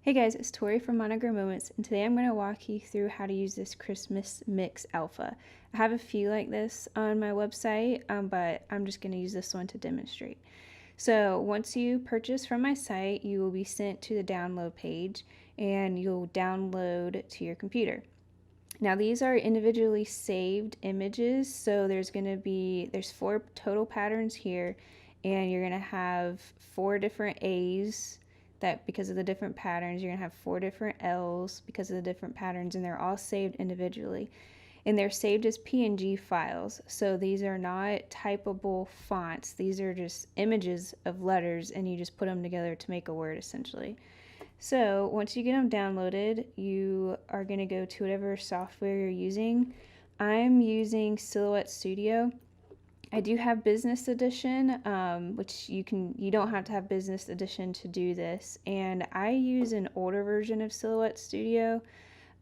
Hey guys, it's Tori from Monogram Moments, and today I'm going to walk you through how to use this Christmas Mix Alpha. I have a few like this on my website, but I'm just going to use this one to demonstrate. So once you purchase from my site, you will be sent to the download page, and you'll download to your computer. Now these are individually saved images, so there's 4 total patterns here, and you're going to have 4 different A's that because of the different patterns. You're going to have 4 different L's because of the different patterns, and they're all saved individually. And they're saved as PNG files, so these are not typable fonts. These are just images of letters, and you just put them together to make a word essentially. So once you get them downloaded, you are going to go to whatever software you're using. I'm using Silhouette Studio. I do have Business Edition, which you don't have to have Business Edition to do this. And I use an older version of Silhouette Studio.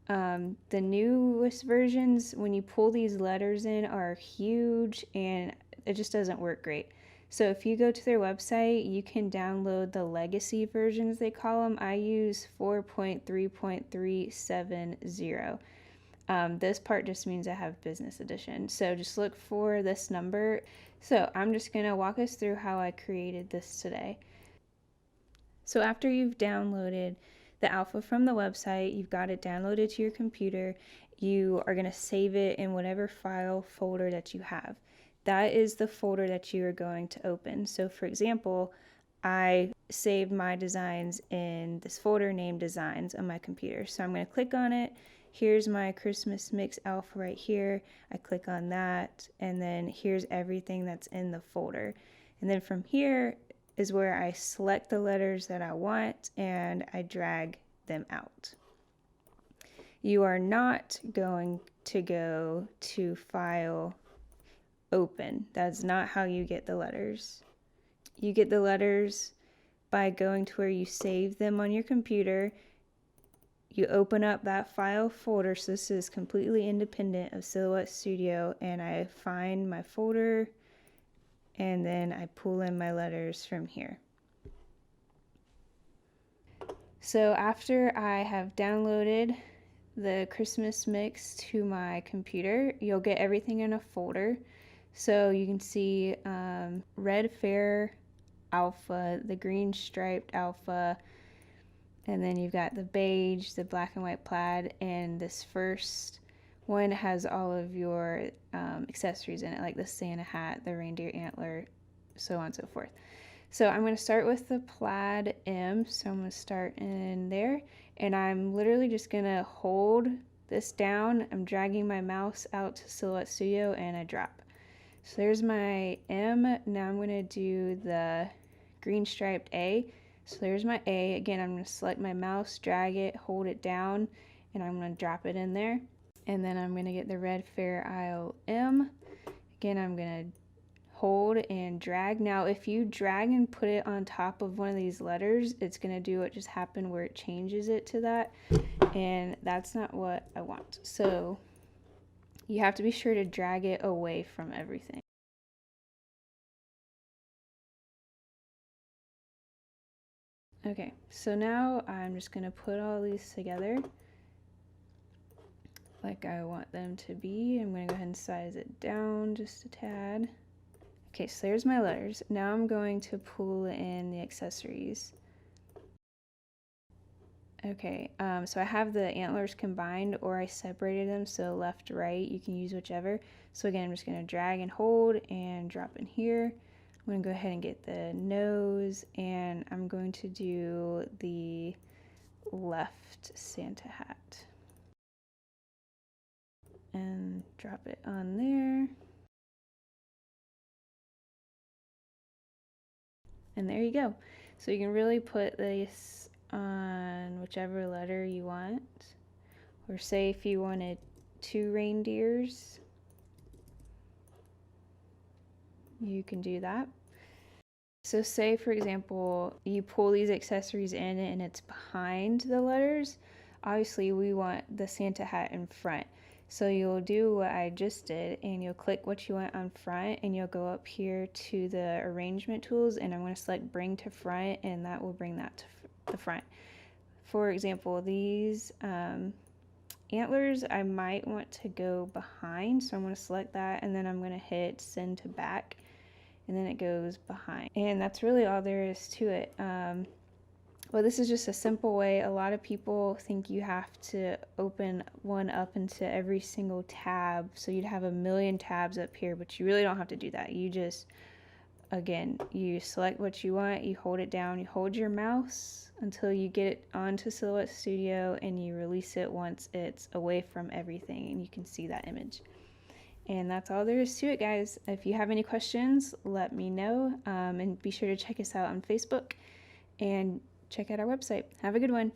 The newest versions, when you pull these letters in, are huge and it just doesn't work great. So if you go to their website, you can download the legacy versions, they call them. I use 4.3.370. This part just means I have Business Edition. So just look for this number. So I'm just going to walk us through how I created this today. So after you've downloaded the alpha from the website, you've got it downloaded to your computer, you are going to save it in whatever file folder that you have. That is the folder that you are going to open. So for example, I saved my designs in this folder named Designs on my computer. So I'm going to click on it. Here's my Christmas Mix Alpha right here. I click on that, and then here's everything that's in the folder. And then from here is where I select the letters that I want and I drag them out. You are not going to go to File, Open. That's not how you get the letters. You get the letters by going to where you save them on your computer. You open up that file folder, so this is completely independent of Silhouette Studio, and I find my folder, and then I pull in my letters from here. So after I have downloaded the Christmas Mix to my computer, you'll get everything in a folder. So you can see Red Fair Alpha, the green striped Alpha, and then you've got the beige, the black and white plaid, and this first one has all of your accessories in it, like the Santa hat, the reindeer antler, so on and so forth. So I'm going to start with the plaid M, so I'm going to start in there, and I'm literally just going to hold this down. I'm dragging my mouse out to Silhouette Studio, and I drop. So there's my M. Now I'm going to do the green striped A. So there's my A. Again, I'm going to select my mouse, drag it, hold it down, and I'm going to drop it in there. And then I'm going to get the Red Fair Isle M. Again, I'm going to hold and drag. Now, if you drag and put it on top of one of these letters, it's going to do what just happened where it changes it to that. And that's not what I want. So you have to be sure to drag it away from everything. Okay, so now I'm just going to put all these together like I want them to be. I'm going to go ahead and size it down just a tad. Okay, so there's my letters. Now I'm going to pull in the accessories. Okay, so I have the antlers combined, or I separated them, so left, right, you can use whichever. So again, I'm just going to drag and hold and drop in here. I'm going to go ahead and get the nose, and I'm going to do the left Santa hat. And drop it on there. And there you go. So you can really put this on whichever letter you want. Or say if you wanted 2 reindeers, you can do that. So say for example, you pull these accessories in and it's behind the letters. Obviously we want the Santa hat in front. So you'll do what I just did, and you'll click what you want on front, and you'll go up here to the arrangement tools, and I'm going to select bring to front, and that will bring that to the front. For example, these antlers, I might want to go behind, so I'm going to select that, and then I'm going to hit send to back, and then it goes behind. And that's really all there is to it. Well, this is just a simple way. A lot of people think you have to open one up into every single tab, so you'd have a million tabs up here, but you really don't have to do that. You just, again, you select what you want, you hold it down, you hold your mouse until you get it onto Silhouette Studio, and you release it once it's away from everything and you can see that image. And that's all there is to it, guys. If you have any questions, let me know, and be sure to check us out on Facebook and check out our website. Have a good one.